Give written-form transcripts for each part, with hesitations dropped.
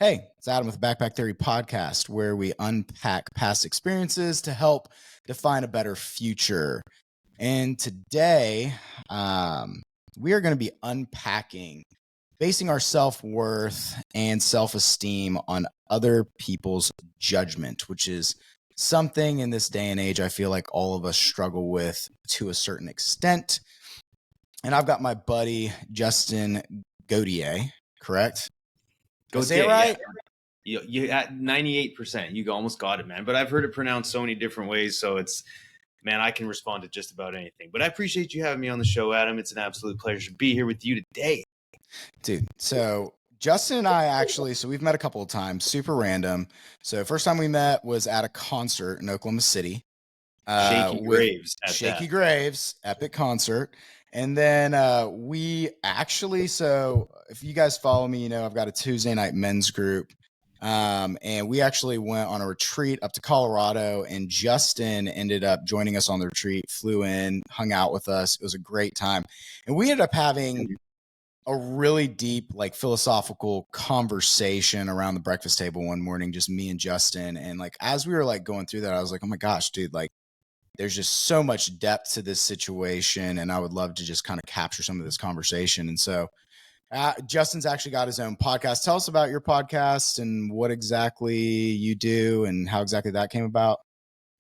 Hey, it's Adam with the Backpack Theory podcast, where we unpack past experiences to help define a better future. And today, we are going to be unpacking basing our self-worth and self-esteem on other people's judgment, which is something in this day and age I feel like all of us struggle with to a certain extent. And I've got my buddy Justin Gauthier, correct? Did I say it right? You at 98%. You almost got it, man. But I've heard it pronounced so many different ways, so man, I can respond to just about anything. But I appreciate you having me on the show, Adam. It's an absolute pleasure to be here with you today. Dude, so Justin and I actually, so we've met a couple of times, super random. So first time we met was at a concert in Oklahoma City. Shaky Graves. Shaky Graves, epic concert. And then we actually, so if you guys follow me, you know, I've got a Tuesday night men's group. And we actually went on a retreat up to Colorado, and Justin ended up joining us on the retreat, flew in, hung out with us. It was a great time. And we ended up having a really deep, like, philosophical conversation around the breakfast table one morning, just me and Justin. And like, as we were like going through that, I was like, oh my gosh, dude, like, there's just so much depth to this situation, and I would love to just kind of capture some of this conversation. And so Justin's actually got his own podcast. Tell us about your podcast and what exactly you do and how exactly that came about.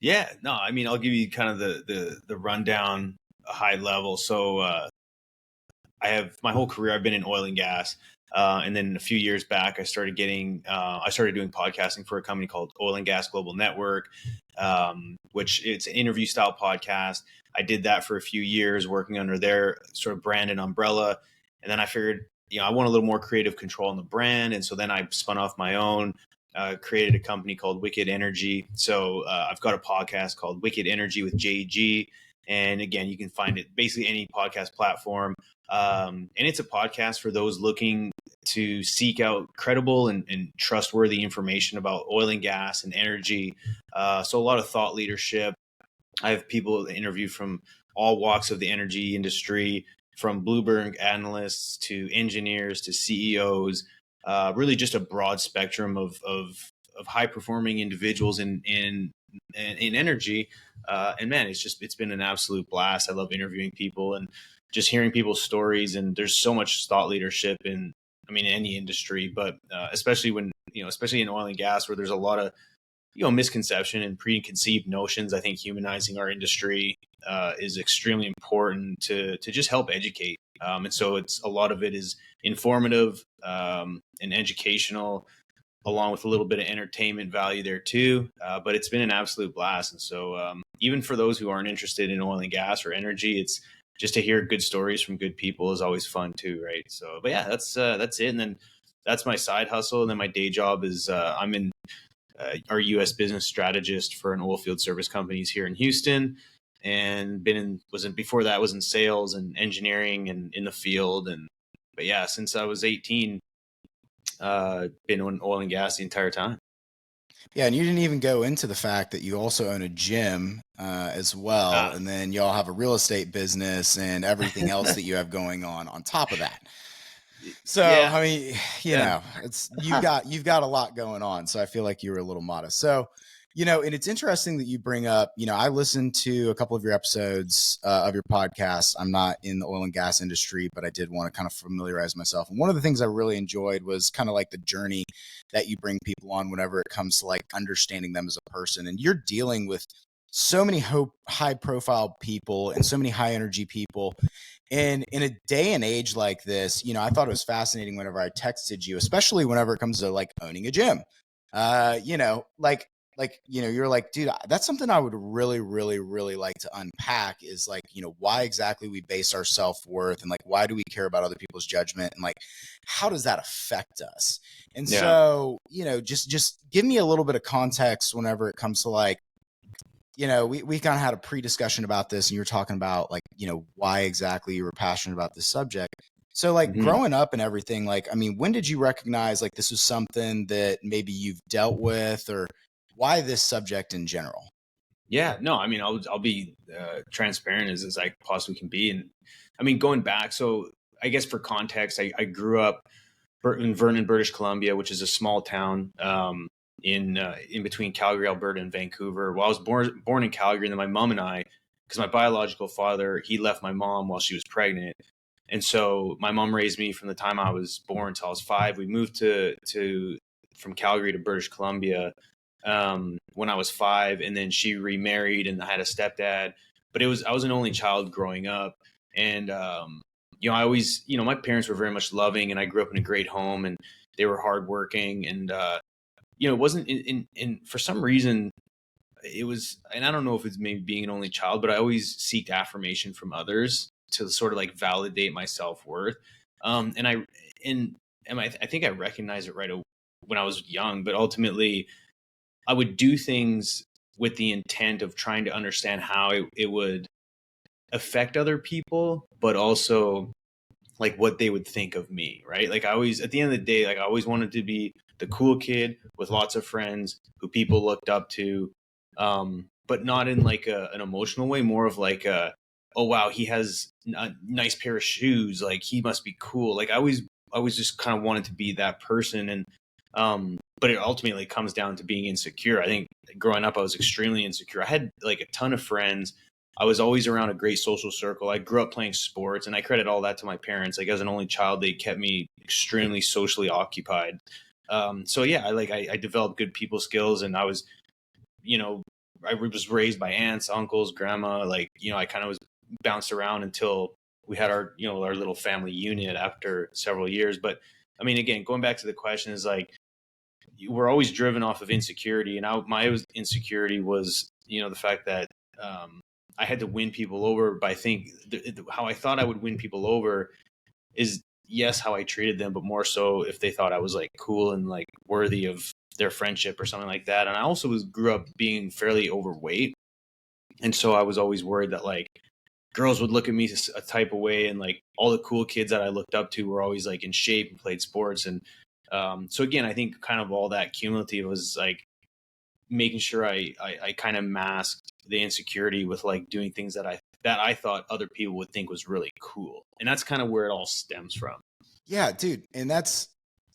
Yeah, no, I mean, I'll give you kind of the rundown, high level. So I have my whole career, I've been in oil and gas. And then a few years back, I started doing podcasting for a company called Oil and Gas Global Network, which it's an interview style podcast. I did that for a few years, working under their sort of brand and umbrella. And then I figured, I want a little more creative control on the brand. And so then I spun off my own, created a company called Wicked Energy. So I've got a podcast called Wicked Energy with JG. And again, you can find it basically any podcast platform. And it's a podcast for those looking to seek out credible and trustworthy information about oil and gas and energy. So a lot of thought leadership. I have people interviewed from all walks of the energy industry, from Bloomberg analysts to engineers to CEOs, really just a broad spectrum of high performing individuals in energy. And man, it's been an absolute blast. I love interviewing people and just hearing people's stories. And there's so much thought leadership in any industry, but especially especially in oil and gas, where there's a lot of misconception and preconceived notions. I think humanizing our industry is extremely important to just help educate. And so a lot of it is informative and educational, along with a little bit of entertainment value there too. But it's been an absolute blast. And so even for those who aren't interested in oil and gas or energy, it's just to hear good stories from good people is always fun too. Right. So, but yeah, that's it. And then that's my side hustle. And then my day job is I'm in our U.S. business strategist for an oil field service companies here in Houston, and before that was in sales and engineering and in the field. But yeah, since I was 18, been in oil and gas the entire time. Yeah, and you didn't even go into the fact that you also own a gym as well, and then y'all have a real estate business and everything else that you have going on top of that. So yeah. I mean, you know, it's you've got a lot going on. So I feel like you were a little modest. So, and it's interesting that you bring up, I listened to a couple of your episodes of your podcast. I'm not in the oil and gas industry, but I did want to kind of familiarize myself. And one of the things I really enjoyed was kind of like the journey that you bring people on whenever it comes to like understanding them as a person. And you're dealing with so many high profile people and so many high energy people. And in a day and age like this, I thought it was fascinating whenever I texted you, especially whenever it comes to like owning a gym. You're like, dude, that's something I would really, really, really like to unpack is like, why exactly we base our self-worth and like, why do we care about other people's judgment? And like, how does that affect us? And so, just give me a little bit of context whenever it comes to like, we kind of had a pre-discussion about this and you were talking about like, why exactly you were passionate about this subject. So like growing up and everything, like, when did you recognize like this was something that maybe you've dealt with, or why this subject in general? Yeah, no, I'll be transparent as I possibly can be. And going back, so I guess for context, I grew up in Vernon, British Columbia, which is a small town in between Calgary, Alberta, and Vancouver. Well, I was born in Calgary, and then my mom and I, because my biological father, he left my mom while she was pregnant, and so my mom raised me from the time I was born till I was 5. We moved to from Calgary to British Columbia when I was 5, and then she remarried, and I had a stepdad. But I was an only child growing up, and I always, my parents were very much loving, and I grew up in a great home, and they were hardworking, and it wasn't in for some reason it was, and I don't know if it's maybe being an only child, but I always seeked affirmation from others to sort of like validate my self worth, and I think I recognized it right when I was young, but ultimately I would do things with the intent of trying to understand how it would affect other people, but also like what they would think of me, right? Like I always, at the end of the day, like I always wanted to be the cool kid with lots of friends who people looked up to, but not in like an emotional way, more of like oh wow, he has a nice pair of shoes, like he must be cool. Like I always just kind of wanted to be that person, and but it ultimately comes down to being insecure. I think growing up, I was extremely insecure. I had like a ton of friends. I was always around a great social circle. I grew up playing sports, and I credit all that to my parents. Like as an only child, they kept me extremely socially occupied. So yeah, I developed good people skills, and I was, you know, I was raised by aunts, uncles, grandma. Like, I kind of was bounced around until we had our, our little family unit after several years. But I mean, again, going back to the question is like, we're always driven off of insecurity. And my insecurity was, the fact that, I had to win people over. But I think how I thought I would win people over is, yes, how I treated them, but more so if they thought I was like cool and like worthy of their friendship or something like that. And I also grew up being fairly overweight. And so I was always worried that like girls would look at me a type of way, and like all the cool kids that I looked up to were always like in shape and played sports. And so again, I think kind of all that cumulative was like making sure I kind of masked the insecurity with like doing things that I thought other people would think was really cool. And that's kind of where it all stems from. Yeah, dude. And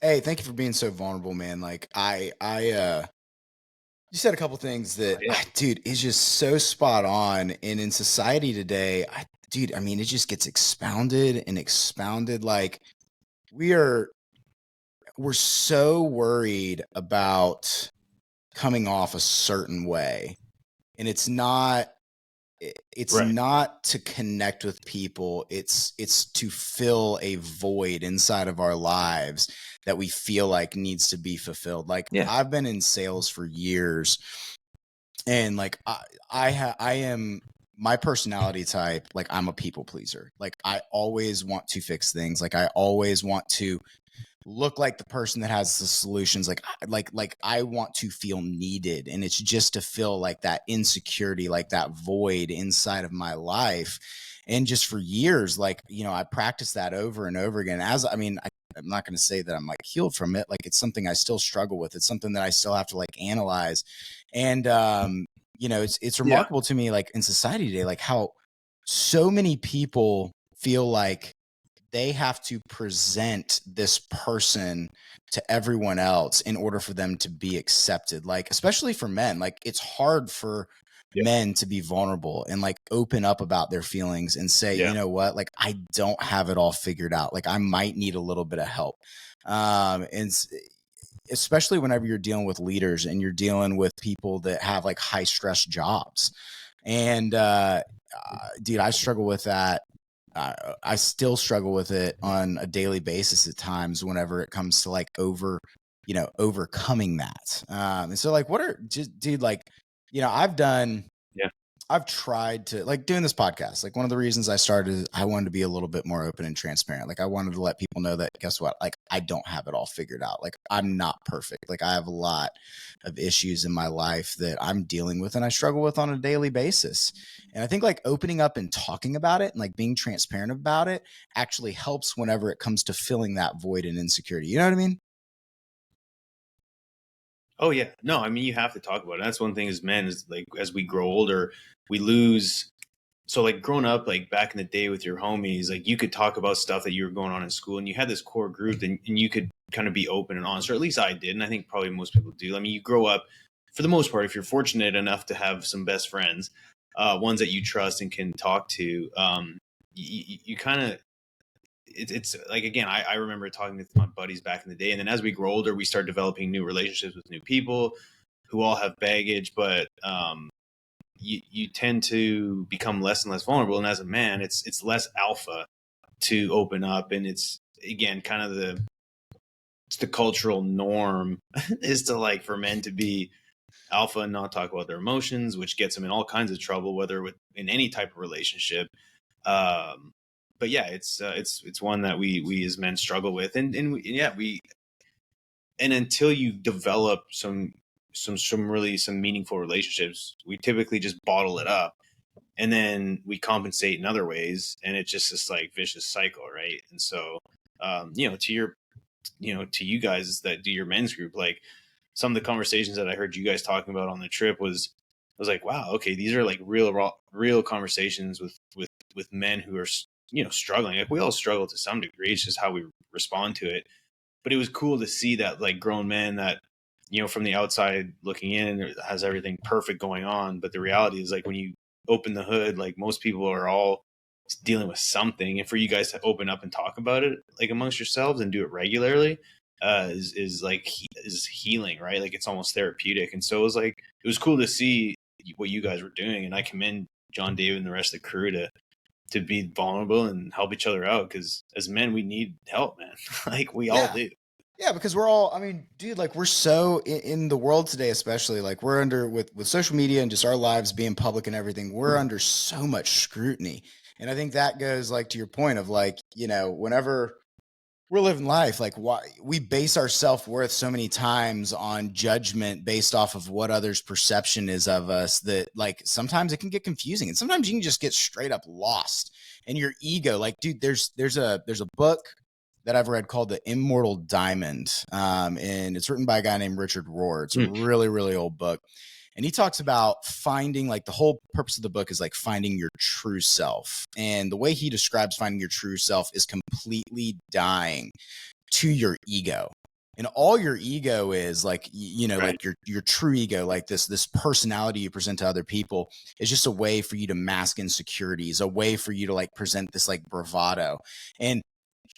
hey, thank you for being so vulnerable, man. Like you said a couple things that, Yeah. dude, is just so spot on. And in society today, dude, I mean, it just gets expounded and expounded. Like we're so worried about coming off a certain way, and it's not Right. to connect with people. It's to fill a void inside of our lives that we feel like needs to be fulfilled. Like Yeah. I've been in sales for years, and like I am, my personality type, like I'm a people pleaser. Like I always want to fix things. Like I always want to look like the person that has the solutions. Like I want to feel needed, and it's just to fill like that insecurity, like that void inside of my life. And just for years, like, I practiced that over and over again. I'm not going to say that I'm like healed from it. Like it's something I still struggle with. It's something that I still have to like analyze. And it's Yeah. remarkable to me, like in society today, like how so many people feel like they have to present this person to everyone else in order for them to be accepted. Like, especially for men, like it's hard for Yeah. men to be vulnerable and like open up about their feelings and say, Yeah. you know what, like I don't have it all figured out. Like I might need a little bit of help. And especially whenever you're dealing with leaders and you're dealing with people that have like high stress jobs. And dude, I struggle with that. I still struggle with it on a daily basis at times whenever it comes to like overcoming that. And so like, dude, like, Yeah. I've tried to, like, doing this podcast. Like one of the reasons I started is I wanted to be a little bit more open and transparent. Like I wanted to let people know that, guess what? Like I don't have it all figured out. Like I'm not perfect. Like I have a lot of issues in my life that I'm dealing with and I struggle with on a daily basis. And I think like opening up and talking about it and like being transparent about it actually helps whenever it comes to filling that void and insecurity. You know what I mean? Oh yeah. No, I mean, you have to talk about it. That's one thing as men is like, as we grow older, we lose so like growing up, like back in the day with your homies, like you could talk about stuff that you were going on in school, and you had this core group, and you could kind of be open and honest, or at least I did, and I think probably most people do. I mean, you grow up, for the most part, if you're fortunate enough to have some best friends, ones that you trust and can talk to, you kind of, it's like, again, I remember talking with my buddies back in the day, and then as we grow older, we start developing new relationships with new people who all have baggage, but you tend to become less and less vulnerable. And as a man, it's less alpha to open up. And it's, again, kind of it's the cultural norm is to, like, for men to be alpha and not talk about their emotions, which gets them in all kinds of trouble, whether in any type of relationship. But yeah, it's one that we as men struggle with. And until you develop some meaningful relationships, we typically just bottle it up, and then we compensate in other ways, and it's just this like vicious cycle, right? And so, to you guys that do your men's group, like some of the conversations that I heard you guys talking about on the trip was like, wow, okay, these are like real conversations with men who are struggling. Like, we all struggle to some degree. It's just how we respond to it. But it was cool to see that, like, grown men that, from the outside looking in, has everything perfect going on. But the reality is, like, when you open the hood, like, most people are all dealing with something. And for you guys to open up and talk about it, like, amongst yourselves and do it regularly, is healing, right? Like, it's almost therapeutic. And so it was cool to see what you guys were doing. And I commend John, David, and the rest of the crew to be vulnerable and help each other out, because as men, we need help, man. Like, we all do. Yeah, because we're all, I mean, dude, like, we're so in the world today, especially, like, we're under, with social media and just our lives being public and everything, we're under so much scrutiny. And I think that goes, like, to your point of, like, whenever we're living life, like, why we base our self-worth so many times on judgment based off of what others' perception is of us, that, like, sometimes it can get confusing, and sometimes you can just get straight up lost in your ego. Like, dude, there's a book that I've read called The Immortal Diamond, and it's written by a guy named Richard Rohr. It's a really, really old book. And he talks about finding, like, the whole purpose of the book is, like, finding your true self. And the way he describes finding your true self is completely dying to your ego. And all your ego is, like, right, like your true ego, like this personality you present to other people, is just a way for you to mask insecurities, a way for you to, like, present this, like, bravado. And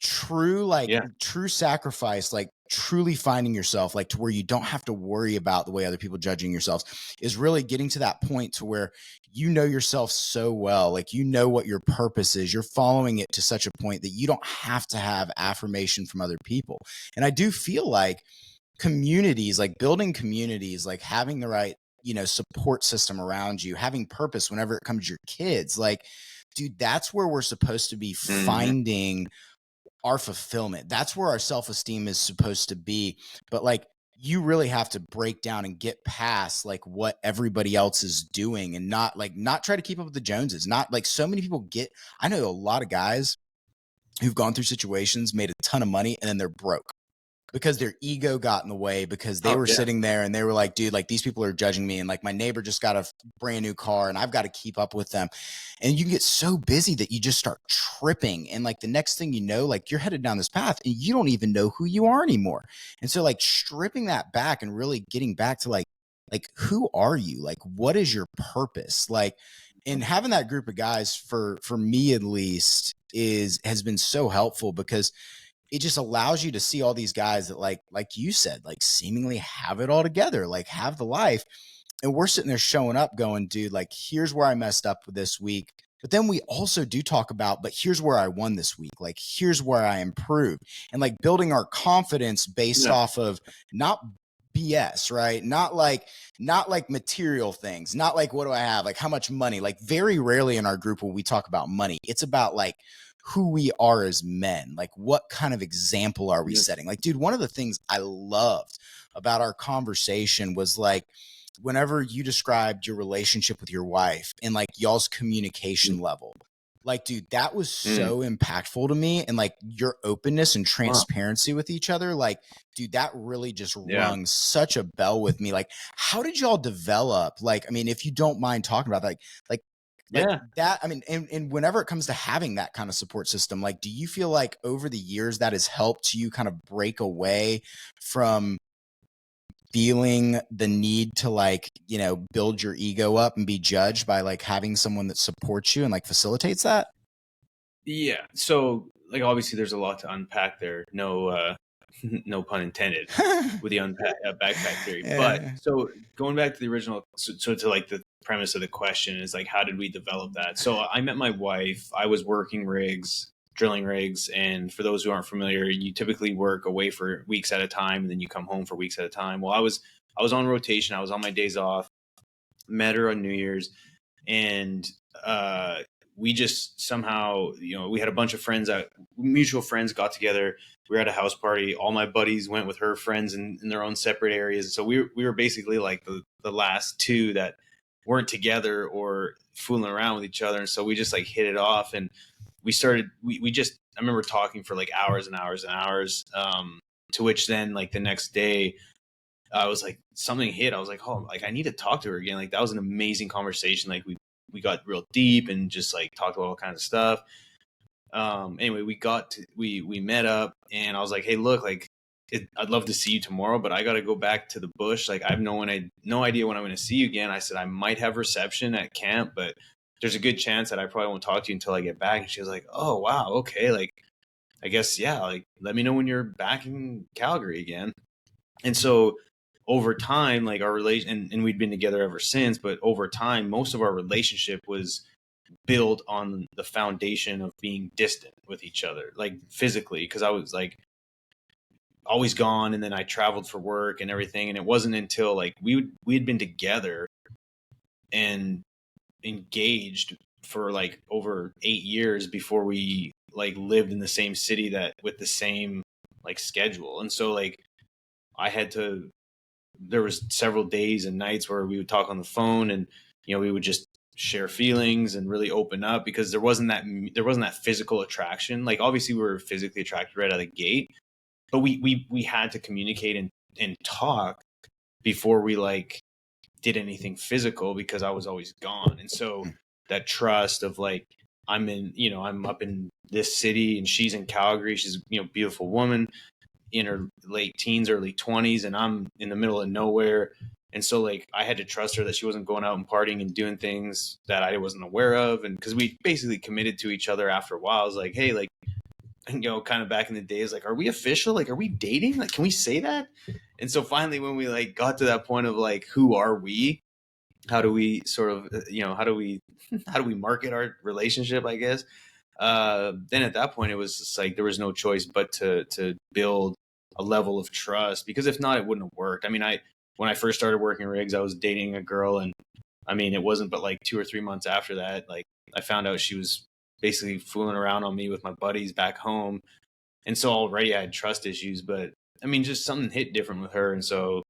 true, like, true sacrifice, like, truly finding yourself, like, to where you don't have to worry about the way other people judging yourselves, is really getting to that point to where you know yourself so well, like, you know what your purpose is, you're following it to such a point that you don't have to have affirmation from other people. And I do feel like communities, like building communities, like having the right, support system around you, having purpose whenever it comes to your kids, like, dude, that's where we're supposed to be finding our fulfillment. That's where our self-esteem is supposed to be. But, like, you really have to break down and get past, like, what everybody else is doing, and not try to keep up with the Joneses. Not, like, so many people I know a lot of guys who've gone through situations, made a ton of money, and then they're broke because their ego got in the way, because they were sitting there and they were like, dude, like, these people are judging me, and, like, my neighbor just got a brand new car and I've got to keep up with them. And you can get so busy that you just start tripping, and, like, the next thing you know, like, you're headed down this path and you don't even know who you are anymore. And so, like, stripping that back and really getting back to, like, who are you? Like, what is your purpose? Like, and having that group of guys, for me at least, has been so helpful, because it just allows you to see all these guys that, like you said, like, seemingly have it all together, like, have the life. And we're sitting there showing up going, dude, like, here's where I messed up this week. But then we also do talk about, but here's where I won this week. Like, here's where I improved. And, like, building our confidence based off of not BS, right? Not like material things, not like, what do I have? Like, how much money? Like, very rarely in our group will we talk about money. It's about, like, who we are as men. Like, what kind of example are we setting? Like, dude, one of the things I loved about our conversation was, like, whenever you described your relationship with your wife and, like, y'all's communication level, like, dude, that was so impactful to me. And, like, your openness and transparency with each other, like, dude, that really just rung such a bell with me. Like, how did y'all develop? Like, I mean, if you don't mind talking about that, like, like Yeah. that, I mean, and whenever it comes to having that kind of support system, like, do you feel like over the years that has helped you kind of break away from feeling the need to, like, you know, build your ego up and be judged by like having someone that supports you and like facilitates that? Yeah. So like obviously there's a lot to unpack there. No no pun intended with the backpack theory. But Yeah. so going back to the original, so to like the premise of the question is like, how did we develop that? So I met my wife. I was working rigs, drilling rigs, and for those who aren't familiar, you typically work away for weeks at a time, and then you come home for weeks at a time. Well, I was on rotation. I was on my days off. Met her on New Year's, and uh, we just somehow, you know, we had a bunch of friends that mutual friends got together. We were at a house party. All my buddies went with her friends in their own separate areas. So we were basically like the last two that weren't together or fooling around with each other. And so we just like hit it off, and we just, I remember talking for like hours and hours and hours. To which then like the next day, I was like, something hit. I was like, oh, like I need to talk to her again. Like that was an amazing conversation. Like we got real deep and just like talked about all kinds of stuff. Anyway, we met up, and I was like, hey, look, like I'd love to see you tomorrow, but I got to go back to the bush. Like I have no idea when I'm going to see you again. I said I might have reception at camp, but there's a good chance that I probably won't talk to you until I get back. And she was like, oh wow, okay, like I guess yeah, like let me know when you're back in Calgary again. And so over time, like our relation, and we'd been together ever since, but over time, most of our relationship was built on the foundation of being distant with each other, like physically, because I was like always gone, and then I traveled for work and everything. And it wasn't until like we had been together and engaged for like over 8 years before we like lived in the same city that with the same like schedule. And so like I had to, there was several days and nights where we would talk on the phone, and you know we would just share feelings and really open up, because there wasn't that physical attraction. Like obviously we were physically attracted right out of the gate, but we had to communicate and talk before we like did anything physical, because I was always gone. And so that trust of like, I'm up in this city and she's in Calgary, she's, you know, beautiful woman in her late teens, early 20s, and I'm in the middle of nowhere. And so like I had to trust her that she wasn't going out and partying and doing things that I wasn't aware of. And because we basically committed to each other after a while, I was like, hey, like, you know, kind of back in the days, like, are we official? Like, are we dating? Like, can we say that? And so finally, when we like got to that point of like, who are we? How do we sort of, you know, how do we market our relationship, I guess? Then at that point, it was just like, there was no choice but to build a level of trust, because if not, it wouldn't have worked. I mean, when I first started working rigs, I was dating a girl, and I mean, it wasn't but like 2 or 3 months after that, like I found out she was basically fooling around on me with my buddies back home. And so already I had trust issues, but I mean, just something hit different with her. And so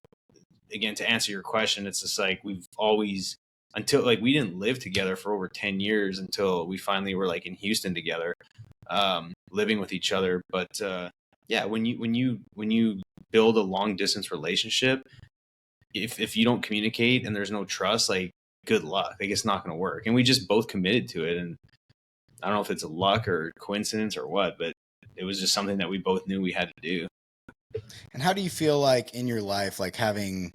again, to answer your question, it's just like we've always, until like we didn't live together for over 10 years until we finally were like in Houston together, living with each other. But yeah, when you build a long distance relationship, if you don't communicate and there's no trust, like good luck. Like it's not going to work. And we just both committed to it. And I don't know if it's a luck or coincidence or what, but it was just something that we both knew we had to do. And how do you feel like in your life, like having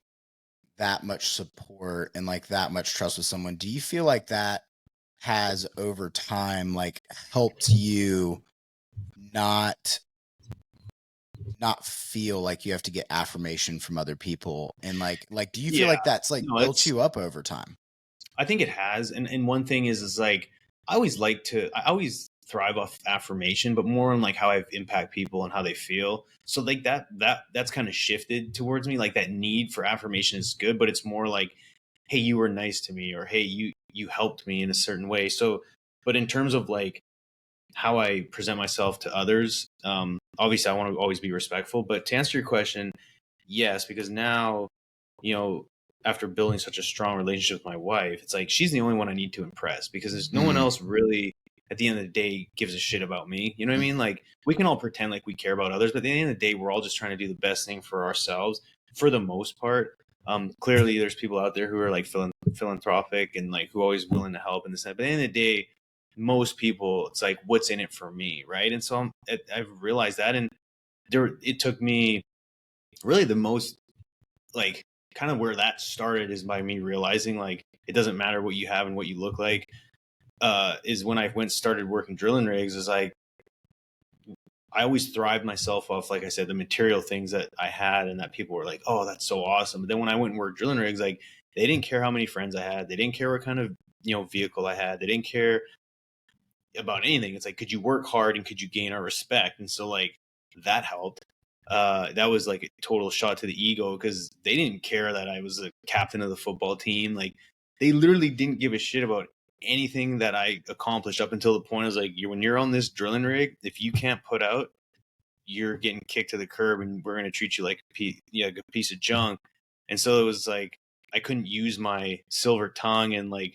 that much support and like that much trust with someone, do you feel like that has over time like helped you not feel like you have to get affirmation from other people, and like do you feel Yeah, like that's like no, built you up over time? I think it has. And one thing is like, I always thrive off affirmation, but more on like how I impact people and how they feel. So like that's kind of shifted towards me. Like that need for affirmation is good, but it's more like, hey, you were nice to me, or hey, you helped me in a certain way. So, but in terms of like how I present myself to others, obviously I want to always be respectful. But to answer your question, yes, because now, you know, after building such a strong relationship with my wife, it's like she's the only one I need to impress, because there's no one Mm. else really at the end of the day gives a shit about me. You know what I mean? Like we can all pretend like we care about others, but at the end of the day, we're all just trying to do the best thing for ourselves for the most part. Clearly there's people out there who are like philanthropic and like who are always willing to help and this, but at the end of the day, most people, it's like, what's in it for me, right? And so I've realized that, and it took me really the most, like, kind of where that started is by me realizing like it doesn't matter what you have and what you look like. Is when I started working drilling rigs. Is like I always thrived myself off, like I said, the material things that I had and that people were like, oh, that's so awesome. But then when I went and worked drilling rigs, like they didn't care how many friends I had. They didn't care what kind of, vehicle I had. They didn't care about anything. It's like, could you work hard and could you gain our respect? And so like that helped. That was like a total shot to the ego because they didn't care that I was the captain of the football team. Like they literally didn't give a shit about anything that I accomplished up until the point. I was like, when you're on this drilling rig, if you can't put out, you're getting kicked to the curb and we're going to treat you like a piece of junk. And so it was like, I couldn't use my silver tongue and like,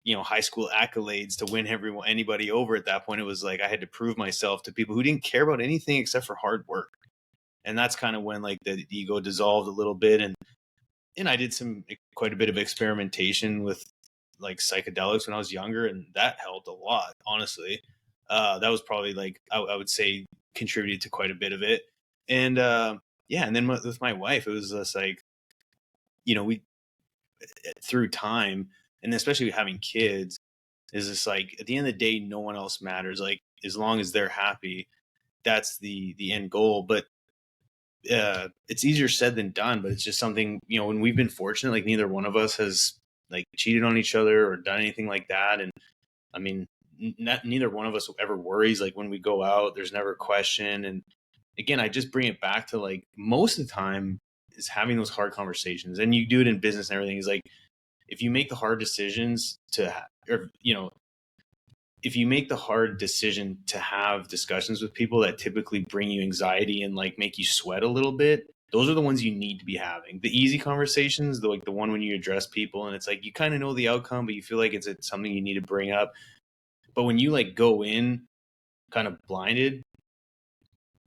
high school accolades to win anybody over at that point. It was like, I had to prove myself to people who didn't care about anything except for hard work. And that's kind of when like the ego dissolved a little bit. And I did quite a bit of experimentation with like psychedelics when I was younger. And that helped a lot, honestly. That was probably like, I would say contributed to quite a bit of it. And yeah. And then with my wife, it was just like, we, through time, and especially having kids, is just like at the end of the day, no one else matters. Like as long as they're happy, that's the end goal. But it's easier said than done. But it's just something, when we've been fortunate, like neither one of us has like cheated on each other or done anything like that. And I mean, neither one of us ever worries. Like when we go out, there's never a question. And again, I just bring it back to like most of the time is having those hard conversations, and you do it in business and everything. Is like if you make the hard decisions if you make the hard decision to have discussions with people that typically bring you anxiety and like make you sweat a little bit, those are the ones you need to be having. The easy conversations, the one when you address people and it's like you kind of know the outcome, but you feel like it's something you need to bring up. But when you like go in kind of blinded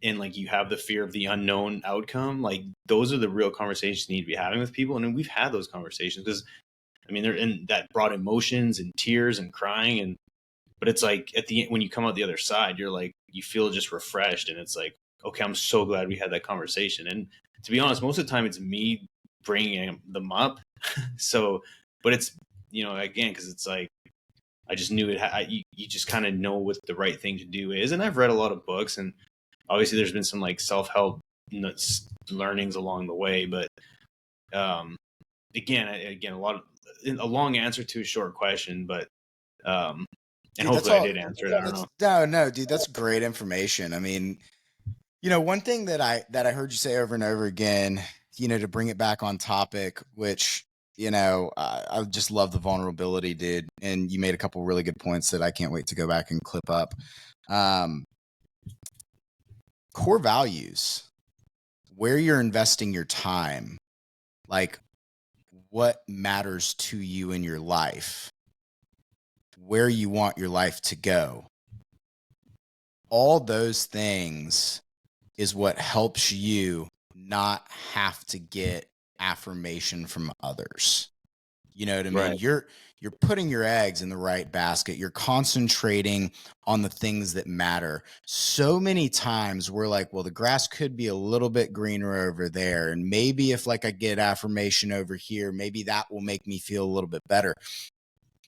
and like you have the fear of the unknown outcome, like those are the real conversations you need to be having with people. And then we've had those conversations because I mean, that brought emotions and tears and crying, but it's like at the end, when you come out the other side, you're like, you feel just refreshed, and it's like, okay, I'm so glad we had that conversation. And to be honest, most of the time it's me bringing them up. So, but it's again because it's like I just knew it. You just kind of know what the right thing to do is, and I've read a lot of books, and obviously there's been some like self-help learnings along the way, but again, a long answer to a short question, but and dude, hopefully I did answer it. I don't know. No, dude, that's great information. I mean, one thing that I heard you say over and over again, to bring it back on topic, which, I just love the vulnerability, dude. And you made a couple really good points that I can't wait to go back and clip up. Core values, where you're investing your time, like what matters to you in your life, where you want your life to go. All those things is what helps you not have to get affirmation from others. You know what I mean? Right. You're putting your eggs in the right basket. You're concentrating on the things that matter. So many times we're like, well, the grass could be a little bit greener over there. And maybe if like I get affirmation over here, maybe that will make me feel a little bit better.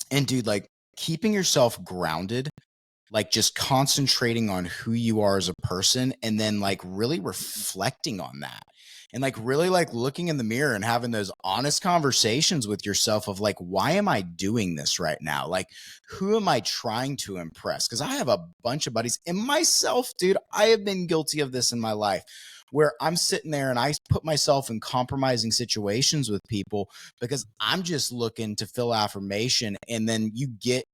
And dude, like keeping yourself grounded, like just concentrating on who you are as a person and then like really reflecting on that. And like really like looking in the mirror and having those honest conversations with yourself of like, why am I doing this right now? Like, who am I trying to impress? Because I have a bunch of buddies and myself, dude, I have been guilty of this in my life where I'm sitting there and I put myself in compromising situations with people because I'm just looking to fill affirmation. And then you get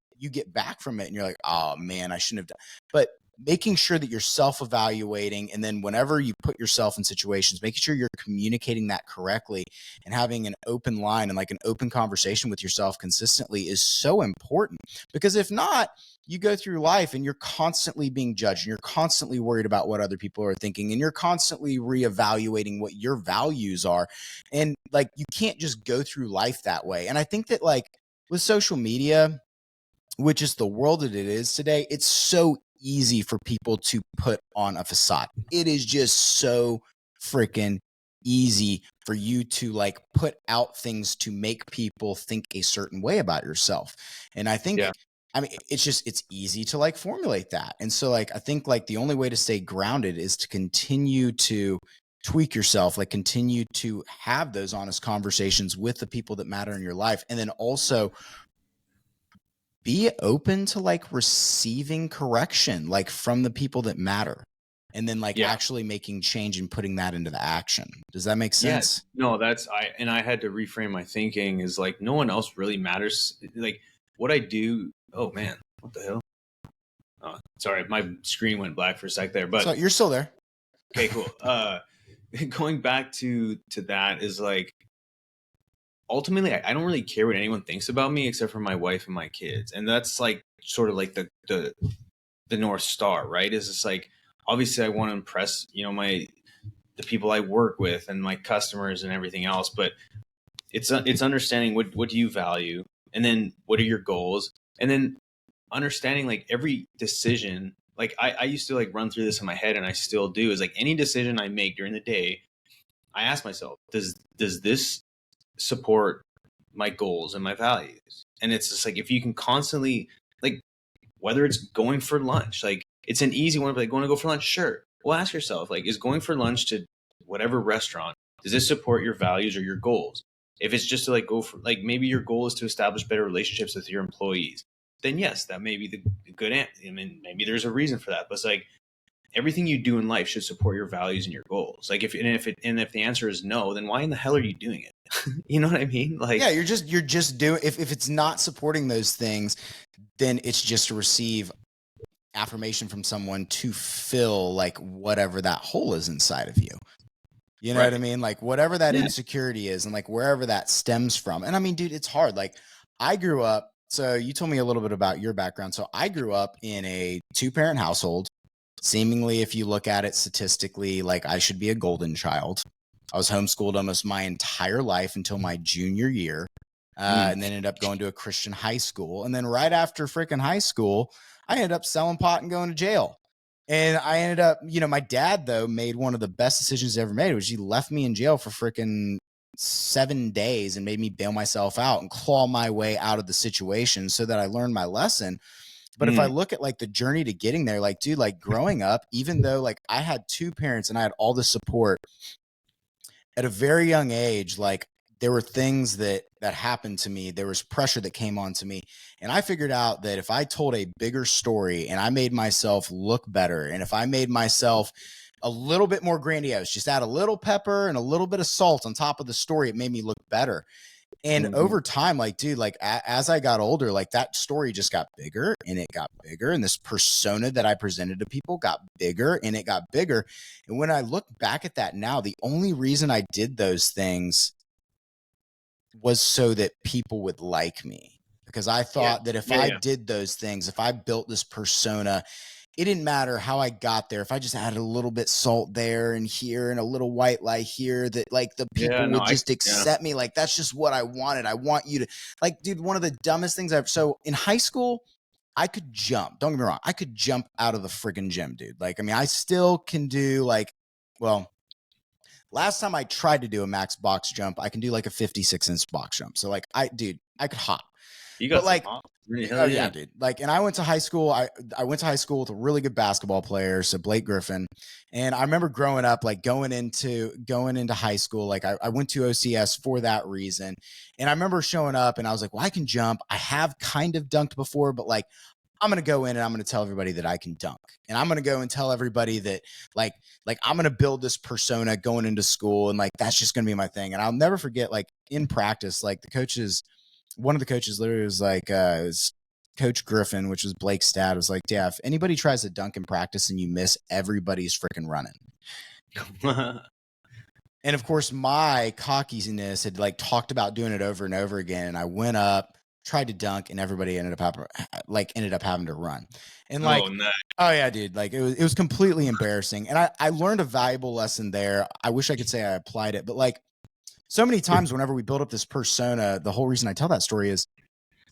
back from it and you're like, oh man, I shouldn't have done. But making sure that you're self-evaluating, and then whenever you put yourself in situations, making sure you're communicating that correctly and having an open line and like an open conversation with yourself consistently is so important. Because if not, you go through life and you're constantly being judged and you're constantly worried about what other people are thinking and you're constantly reevaluating what your values are. And like, you can't just go through life that way. And I think that like with social media, which is the world that it is today, it's so easy for people to put on a facade. It is just so freaking easy for you to like put out things to make people think a certain way about yourself. And I think, I mean, it's easy to like formulate that. And so like, I think like the only way to stay grounded is to continue to tweak yourself, like continue to have those honest conversations with the people that matter in your life. And then also be open to like receiving correction, like from the people that matter, and then like actually making change and putting that into the action. Does that make sense? No, I had to reframe my thinking is like, no one else really matters. Like what I do. Oh man, what the hell? Oh, sorry. My screen went black for a sec there, but so you're still there. Okay, cool. Going back to that is like, ultimately, I don't really care what anyone thinks about me except for my wife and my kids. And that's like sort of like the North Star, right? Is it's like, obviously I want to impress, the people I work with and my customers and everything else. But it's understanding what do you value, and then what are your goals, and then understanding like every decision. Like I used to like run through this in my head, and I still do, is like any decision I make during the day, I ask myself, does this support my goals and my values? And it's just like, if you can constantly, like, whether it's going for lunch, like it's an easy one, but like, going to go for lunch, sure. Well, ask yourself, like, is going for lunch to whatever restaurant, does this support your values or your goals? If it's just to like go for, like, maybe your goal is to establish better relationships with your employees, then yes, that may be the good answer. I mean, maybe there's a reason for that, but it's like, everything you do in life should support your values and your goals. Like if the answer is no, then why in the hell are you doing it? You know what I mean? Like, yeah, you're just doing, if it's not supporting those things, then it's just to receive affirmation from someone to fill like whatever that hole is inside of you. You know what I mean? Like whatever that insecurity is and like wherever that stems from. And I mean, dude, it's hard. Like I grew up, so you told me a little bit about your background. So I grew up in a 2-parent household. Seemingly, if you look at it statistically, like I should be a golden child. I was homeschooled almost my entire life until my junior year, and then ended up going to a Christian high school. And then right after freaking high school, I ended up selling pot and going to jail. And I ended up, my dad, though, made one of the best decisions he ever made, which he left me in jail for freaking 7 days and made me bail myself out and claw my way out of the situation so that I learned my lesson. But if I look at like the journey to getting there, like, dude, like growing up, even though like I had 2 parents and I had all the support at a very young age, like there were things that happened to me. There was pressure that came onto me. And I figured out that if I told a bigger story and I made myself look better, and if I made myself a little bit more grandiose, just add a little pepper and a little bit of salt on top of the story, it made me look better. And over time, like, dude, like as I got older, like that story just got bigger and it got bigger. And this persona that I presented to people got bigger and it got bigger. And when I look back at that now, the only reason I did those things was so that people would like me. Because I thought that if I did those things, if I built this persona, it didn't matter how I got there. If I just added a little bit salt there and here and a little white lie here, that like the people would just accept me. Like, that's just what I wanted. I want you to, like, dude, one of the dumbest things so in high school, I could jump. Don't get me wrong. I could jump out of the friggin' gym, dude. Like, I mean, I still can do like, well, last time I tried to do a max box jump, I can do like a 56-inch box jump. So like I could hop. You got like, really, oh yeah, dude. Like, and I went to high school. I went to high school with a really good basketball player, so Blake Griffin. And I remember growing up, like going into high school, like I went to OCS for that reason. And I remember showing up and I was like, well, I can jump. I have kind of dunked before, but like I'm going to go in and I'm going to tell everybody that I can dunk. And I'm going to go and tell everybody that like I'm going to build this persona going into school. And like, that's just going to be my thing. And I'll never forget, like in practice, like one of the coaches literally was like, Coach Griffin, which was Blake's dad, was like, yeah, if anybody tries to dunk in practice and you miss, everybody's freaking running. And of course, my cockiness had like talked about doing it over and over again. And I went up, tried to dunk, and everybody ended up having to run. And like, oh yeah, dude, like it was completely embarrassing. And I learned a valuable lesson there. I wish I could say I applied it, but like so many times whenever we build up this persona, the whole reason I tell that story is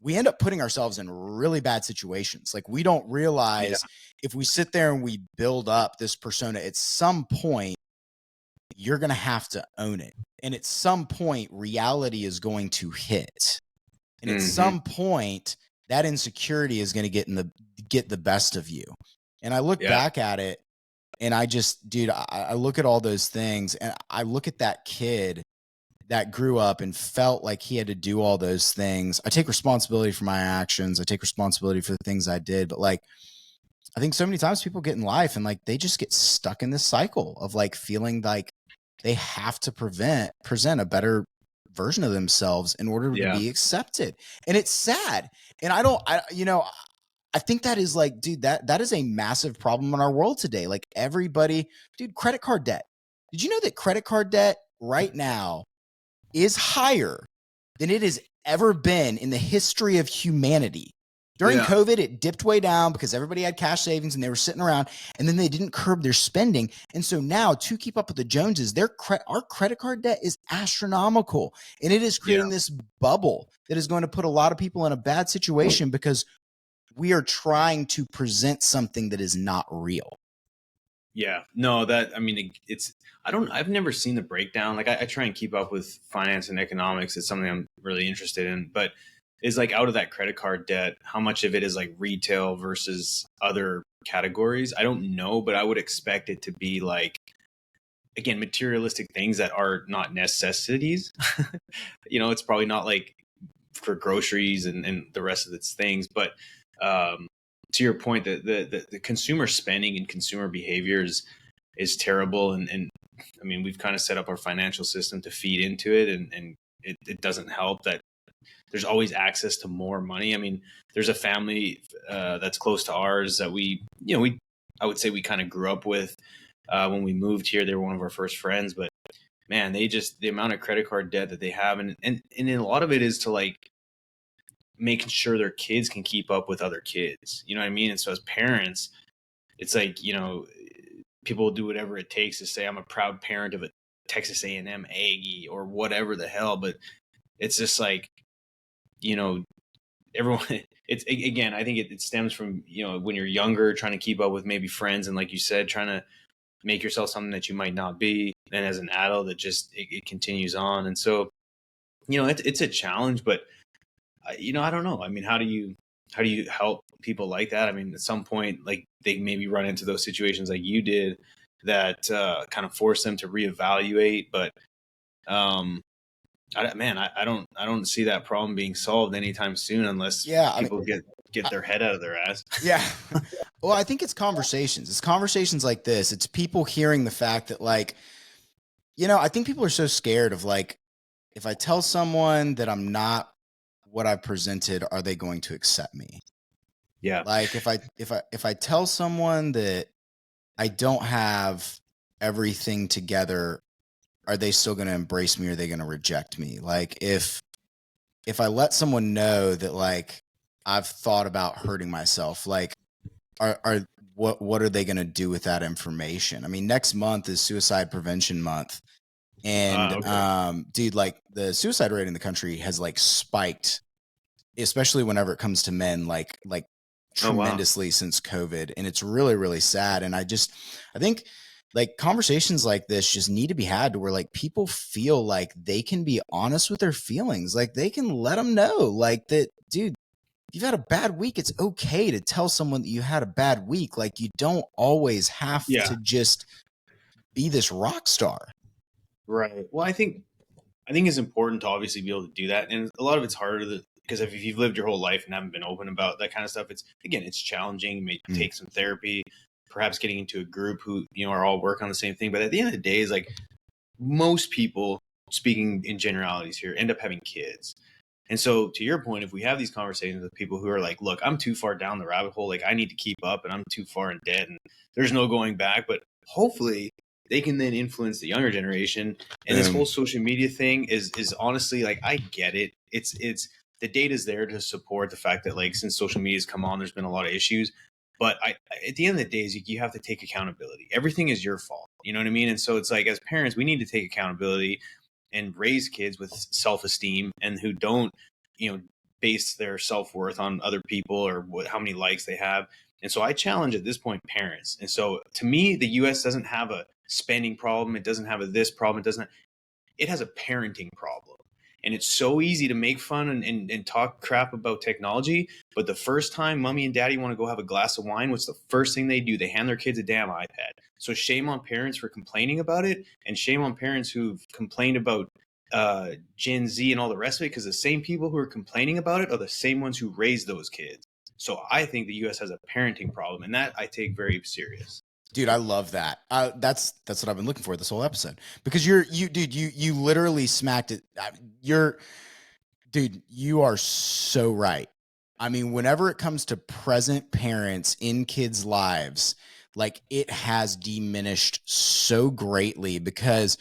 we end up putting ourselves in really bad situations. Like we don't realize if we sit there and we build up this persona, at some point, you're going to have to own it. And at some point, reality is going to hit. And at some point, that insecurity is going to get the best of you. And I look back at it and I just, dude, I look at all those things and I look at that kid that grew up and felt like he had to do all those things. I take responsibility for my actions. I take responsibility for the things I did. But like, I think so many times people get in life and like, they just get stuck in this cycle of like feeling like they have to present a better version of themselves in order to be accepted. And it's sad. And I think that is like, dude, that is a massive problem in our world today. Like everybody, dude, credit card debt. Did you know that credit card debt right now is higher than it has ever been in the history of humanity? During COVID, it dipped way down because everybody had cash savings and they were sitting around, and then they didn't curb their spending. And so now, to keep up with the Joneses, our credit card debt is astronomical, and it is creating this bubble that is going to put a lot of people in a bad situation because we are trying to present something that is not real. Yeah, no, I've never seen the breakdown. Like I try and keep up with finance and economics. It's something I'm really interested in, but is like out of that credit card debt, how much of it is like retail versus other categories? I don't know, but I would expect it to be like, again, materialistic things that are not necessities. It's probably not like for groceries and the rest of its things, but to your point, the consumer spending and consumer behaviors is terrible. And I mean, we've kind of set up our financial system to feed into it, and it doesn't help that there's always access to more money. I mean, there's a family that's close to ours that I would say we kind of grew up with when we moved here. They were one of our first friends, but man, the amount of credit card debt that they have, and a lot of it is to like making sure their kids can keep up with other kids. You know what I mean? And so as parents, it's like, people will do whatever it takes to say I'm a proud parent of a Texas A&M Aggie or whatever the hell, but it's just like, everyone, it's again, I think it stems from, when you're younger, trying to keep up with maybe friends. And like you said, trying to make yourself something that you might not be. And as an adult, it continues on. And so, it's a challenge, but I don't know. I mean, how do you help people like that? I mean, at some point, like they maybe run into those situations like you did that kind of force them to reevaluate. But I don't see that problem being solved anytime soon unless people get their head out of their ass. Yeah. Well, I think it's conversations. It's conversations like this. It's people hearing the fact that like, I think people are so scared of like, if I tell someone that I'm not what I presented, are they going to accept me? Yeah. Like if I tell someone that I don't have everything together, are they still going to embrace me or are they going to reject me? Like if I let someone know that like I've thought about hurting myself, like what are they going to do with that information? I mean, next month is Suicide Prevention Month. And dude, like the suicide rate in the country has like spiked, especially whenever it comes to men, like tremendously since COVID. And it's really, really sad. And I think like conversations like this just need to be had to where like people feel like they can be honest with their feelings. Like they can let them know like that, dude, if you've had a bad week, it's okay to tell someone that you had a bad week. Like you don't always have to just be this rock star. Right. Well, I think it's important to obviously be able to do that. And a lot of it's harder because if you've lived your whole life and haven't been open about that kind of stuff, it's challenging. You may take some therapy, perhaps getting into a group who, are all working on the same thing. But at the end of the day, is like most people, speaking in generalities here, end up having kids. And so to your point, if we have these conversations with people who are like, look, I'm too far down the rabbit hole, like I need to keep up and I'm too far in debt and there's no going back, but hopefully they can then influence the younger generation. And this whole social media thing is honestly, like, I get it. It's the data's there to support the fact that, like, since social media's come on, there's been a lot of issues. But at the end of the day, you have to take accountability. Everything is your fault. You know what I mean? And so it's like, as parents, we need to take accountability and raise kids with self-esteem and who don't, base their self-worth on other people or how many likes they have. And so I challenge at this point parents. And so to me, the US doesn't have a spending problem. It doesn't have this problem. It has a parenting problem. And it's so easy to make fun and talk crap about technology. But the first time mommy and daddy want to go have a glass of wine, what's the first thing they do? They hand their kids a damn iPad. So shame on parents for complaining about it, and shame on parents who've complained about Gen Z and all the rest of it, because the same people who are complaining about it are the same ones who raised those kids. So I think the US has a parenting problem, and that I take very serious. Dude, I love that. That's what I've been looking for this whole episode, because you literally smacked it. You are so right. I mean, whenever it comes to present parents in kids' lives, like, it has diminished so greatly because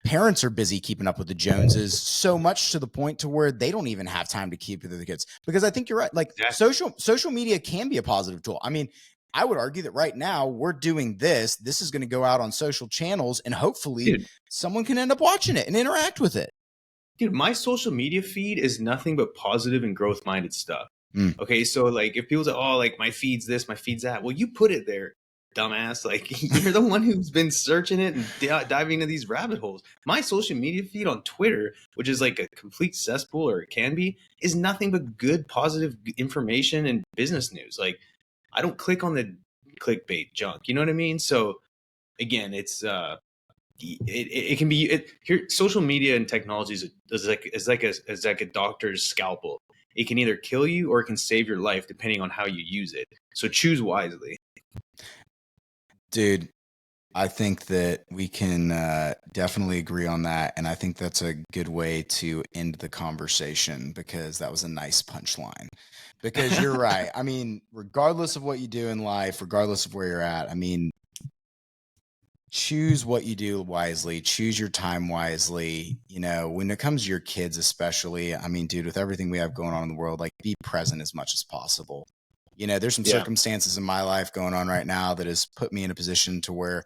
parents are busy keeping up with the Joneses, so much to the point to where they don't even have time to keep with the kids. Because I think you're right. Like, exactly. social media can be a positive tool. I mean, I would argue that right now we're doing this. This is going to go out on social channels, and hopefully someone can end up watching it and interact with it. Dude, my social media feed is nothing but positive and growth-minded stuff. Okay, so like if people say, oh, like my feed's this, my feed's that. Well, you put it there, dumbass. Like, you're the one who's been searching it and diving into these rabbit holes. My social media feed on Twitter, which is like a complete cesspool, or it can be, is nothing but good, positive information and business news. Like, I don't click on the clickbait junk. You know what I mean? So again, it's it can be here. Social media and technology is like a doctor's scalpel. It can either kill you or it can save your life depending on how you use it. So choose wisely. Dude, I think that we can definitely agree on that. And I think that's a good way to end the conversation, because that was a nice punchline. Because you're right. I mean, regardless of what you do in life, regardless of where you're at, I mean, choose what you do wisely, choose your time wisely. When it comes to your kids, especially, I mean, dude, with everything we have going on in the world, like, be present as much as possible. There's some circumstances in my life going on right now that has put me in a position to where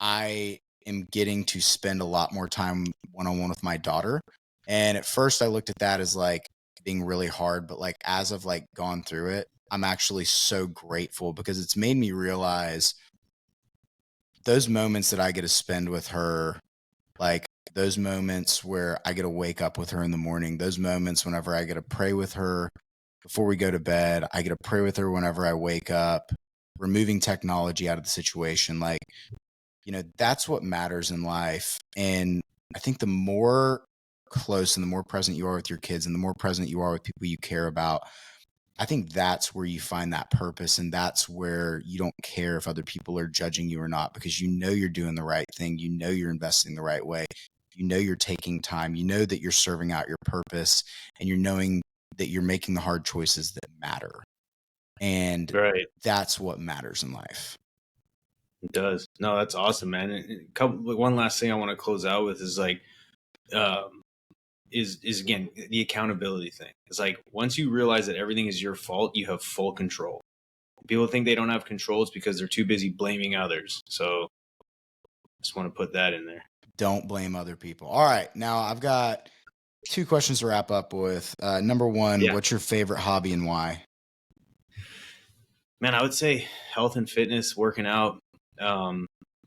I am getting to spend a lot more time one-on-one with my daughter. And at first I looked at that as like being really hard, but like, as I've like gone through it, I'm actually so grateful, because it's made me realize those moments that I get to spend with her, like those moments where I get to wake up with her in the morning, those moments whenever I get to pray with her before we go to bed, I get to pray with her whenever I wake up, removing technology out of the situation. Like, that's what matters in life. And I think the more close and the more present you are with your kids and the more present you are with people you care about, I think that's where you find that purpose. And that's where you don't care if other people are judging you or not, because you're doing the right thing. You're investing the right way. You're taking time. That you're serving out your purpose, and you're knowing that you're making the hard choices that matter. And that's what matters in life. It does. No, that's awesome, man. And one last thing I want to close out with is like, is again, the accountability thing. It's like, once you realize that everything is your fault, you have full control. People think they don't have control. It's because they're too busy blaming others. So just want to put that in there. Don't blame other people. All right. Now I've got 2 questions to wrap up with. Number 1, what's your favorite hobby and why? Man, I would say health and fitness, working out.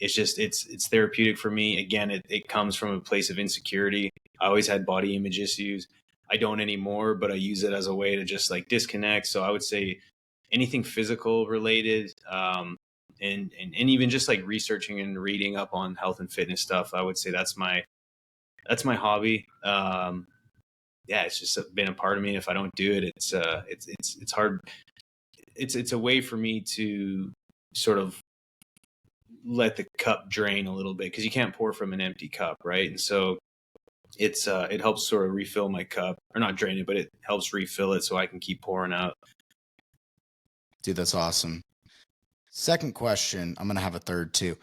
It's just, it's therapeutic for me. Again, it comes from a place of insecurity. I always had body image issues. I don't anymore, but I use it as a way to just like disconnect. So I would say anything physical related, and even just like researching and reading up on health and fitness stuff. I would say that's my hobby. It's just been a part of me. If I don't do it, it's hard. It's a way for me to sort of let the cup drain a little bit, because you can't pour from an empty cup, right? And so it helps sort of refill my cup, or not drain it, but it helps refill it so I can keep pouring out. Dude, that's awesome. Second question, I'm going to have a third too.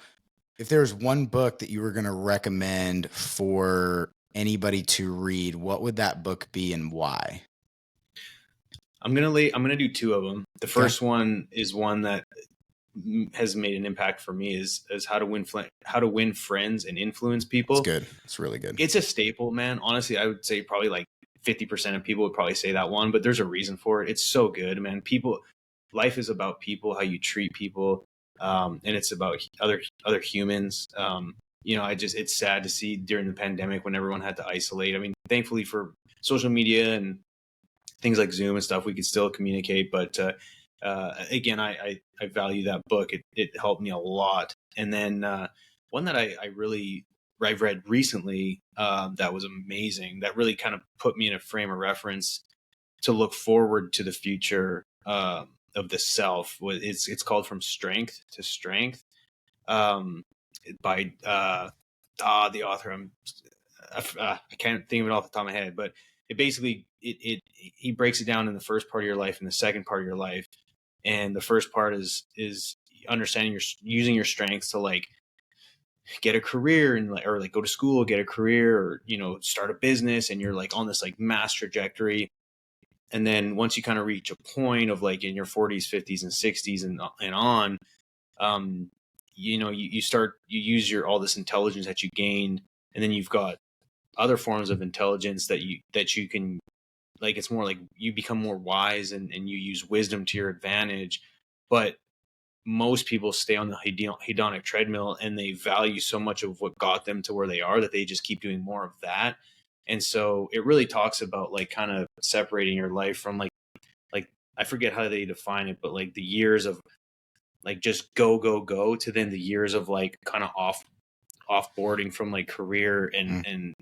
If there's one book that you were going to recommend for anybody to read, what would that book be and why? I'm gonna do two of them. The first one is one that has made an impact for me, is how to win friends and influence people. It's good. It's really good. It's a staple, man. Honestly, I would say probably like 50% of people would probably say that one, but there's a reason for it. It's so good, man. Life is about people, how you treat people, and it's about other humans. It's sad to see during the pandemic when everyone had to isolate. I mean, thankfully for social media and things like Zoom and stuff, we could still communicate. But again, I value that book. It helped me a lot. And then one that I've read recently that was amazing, that really kind of put me in a frame of reference to look forward to the future of the self. It's called From Strength to Strength, by the author. I can't think of it off the top of my head, but it basically he breaks it down in the first part of your life and the second part of your life. And the first part is understanding using your strengths to like get a career or like go to school, get a career, or start a business, and you're like on this like mass trajectory. And then once you kind of reach a point of like in your 40s, 50s, and 60s and on, you use all this intelligence that you gained, and then you've got other forms of intelligence that you can, like, it's more like you become more wise and you use wisdom to your advantage. But most people stay on the hedonic treadmill, and they value so much of what got them to where they are that they just keep doing more of that. And so it really talks about like kind of separating your life from like I forget how they define it, but like the years of like just go to then the years of like kind of offboarding from like career and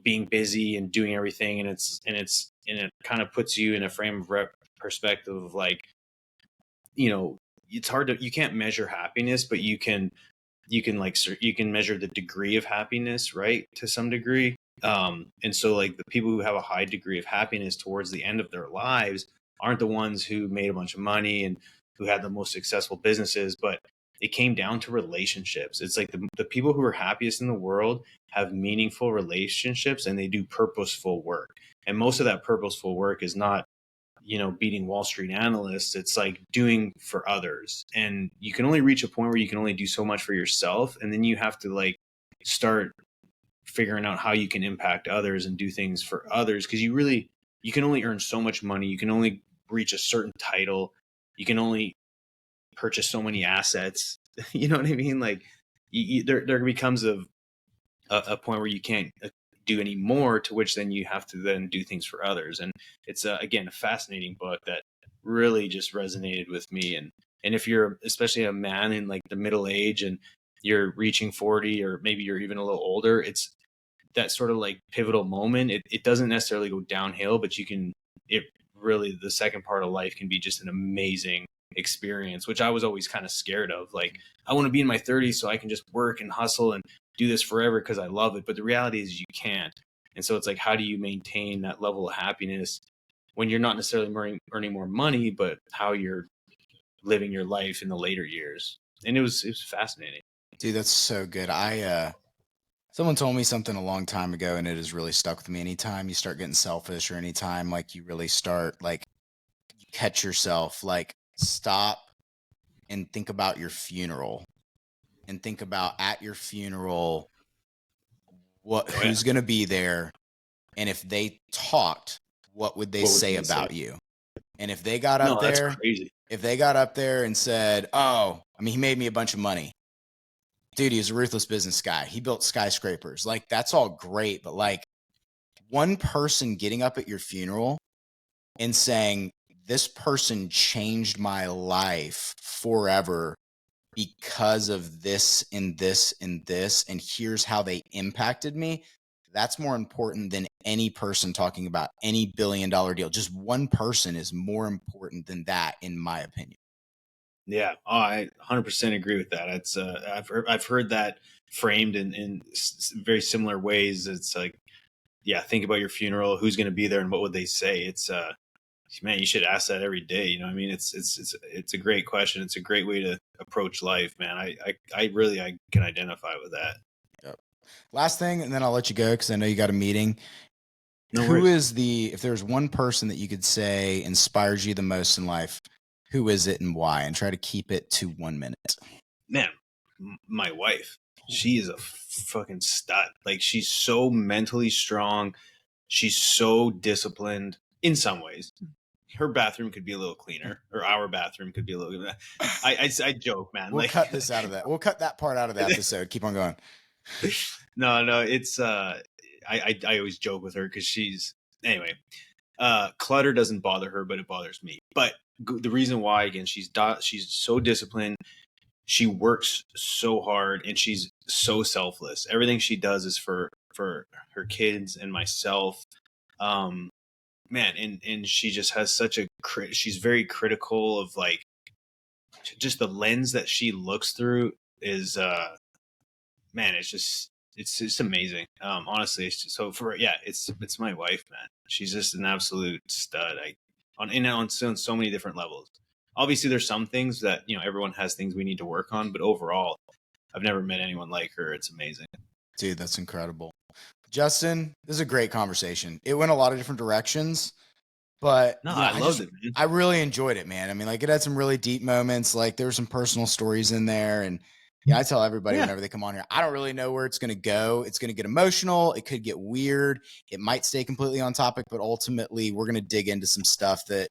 being busy and doing everything. And it kind of puts you in a frame of perspective of like, it's hard you can't measure happiness, but you can measure the degree of happiness, right, to some degree. And so like the people who have a high degree of happiness towards the end of their lives aren't the ones who made a bunch of money and who had the most successful businesses, but it came down to relationships. It's like the people who are happiest in the world have meaningful relationships, and they do purposeful work. And most of that purposeful work is not, beating Wall Street analysts. It's like doing for others. And you can only reach a point where you can only do so much for yourself. And then you have to like start figuring out how you can impact others and do things for others. Cause you can only earn so much money. You can only reach a certain title. You can only purchase so many assets. You know what I mean? Like there becomes a point where you can't do any more, to which then you have to then do things for others. And it's again a fascinating book that really just resonated with me. And if you're especially a man in like the middle age and you're reaching 40, or maybe you're even a little older, it's that sort of like pivotal moment. It doesn't necessarily go downhill, but the second part of life can be just an amazing experience, which I was always kind of scared of. Like, I want to be in my 30s so I can just work and hustle and do this forever because I love it. But the reality is you can't. And so it's like, how do you maintain that level of happiness when you're not necessarily earning more money, but how you're living your life in the later years? And it was fascinating. Dude, that's so good. Someone told me something a long time ago, and it has really stuck with me. Anytime you start getting selfish, or anytime like you really start like you catch yourself, like stop and think about your funeral, and think about at your funeral who's going to be there, and if they talked, what would they say about you? And if they got up there, that's crazy. If they got up there and said, "Oh, I mean, he made me a bunch of money. Dude, he's a ruthless business guy. He built skyscrapers." Like, that's all great, but like one person getting up at your funeral and saying, "This person changed my life forever because of this and this and this, and here's how they impacted me," that's more important than any person talking about any $1 billion deal. Just one person is more important than that, in my opinion. Yeah. Oh, I 100% agree with that. It's I've heard that framed in very similar ways. It's like, yeah, think about your funeral, who's going to be there and what would they say? It's man, you should ask that every day. You know what I mean? It's a great question. It's a great way to approach life, man. I really I can identify with that. Yep. Last thing, and then I'll let you go because I know you got a meeting. No Who worries. is if there's one person that you could say inspires you the most in life, who is it and why? And try to keep it to 1 minute. Man, my wife, she is a fucking stud. Like, she's so mentally strong. She's so disciplined in some ways. Her bathroom could be a little cleaner, or our bathroom could be a little. I joke, man. We'll like, cut this out of that. We'll cut that part out of the episode. Keep on going. no, it's I always joke with her because she's anyway. Clutter doesn't bother her, but it bothers me. But the reason why, again, she's so disciplined. She works so hard, and she's so selfless. Everything she does is for her kids and myself. Man, and she just has such a she's very critical of, like, just the lens that she looks through is man, it's just amazing. Honestly, it's just, so for yeah, it's my wife, man. She's just an absolute stud. On so many different levels. Obviously, there's some things that, you know, everyone has things we need to work on, but overall, I've never met anyone like her. It's amazing. Dude, that's incredible. Justin, this is a great conversation. It went a lot of different directions, but No, you know, I loved it, man. I really enjoyed it, man. I mean, like, it had some really deep moments. Like, there were some personal stories in there, and yeah, I tell everybody whenever they come on here, I don't really know where it's going to go. It's going to get emotional. It could get weird. It might stay completely on topic, but ultimately we're going to dig into some stuff that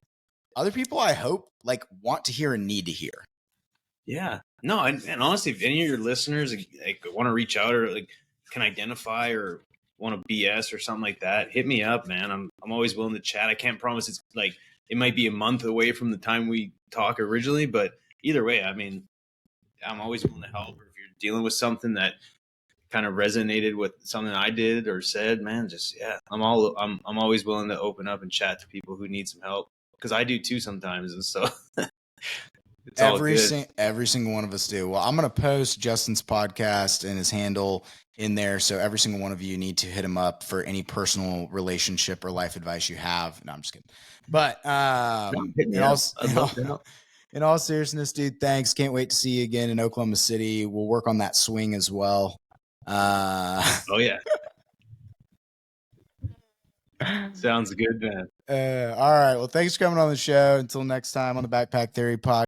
other people, I hope, like, want to hear and need to hear. Yeah. No, and honestly, if any of your listeners like want to reach out or like can identify or want to BS or something like that, hit me up, man. I'm always willing to chat. I can't promise it's like it might be a month away from the time we talk originally, but either way, I mean, I'm always willing to help. Or if you're dealing with something that kind of resonated with something I did or said, man, just yeah, I'm always willing to open up and chat to people who need some help, because I do too sometimes, and so it's all good. Every single one of us do. Well, I'm going to post Justin's podcast and his handle in there, so every single one of you need to hit him up for any personal relationship or life advice you have. No, I'm just kidding. But in all seriousness, dude, thanks. Can't wait to see you again in Oklahoma City. We'll work on that swing as well. Oh yeah. Sounds good, man. All right. Well, thanks for coming on the show. Until next time on the Backpack Theory Podcast.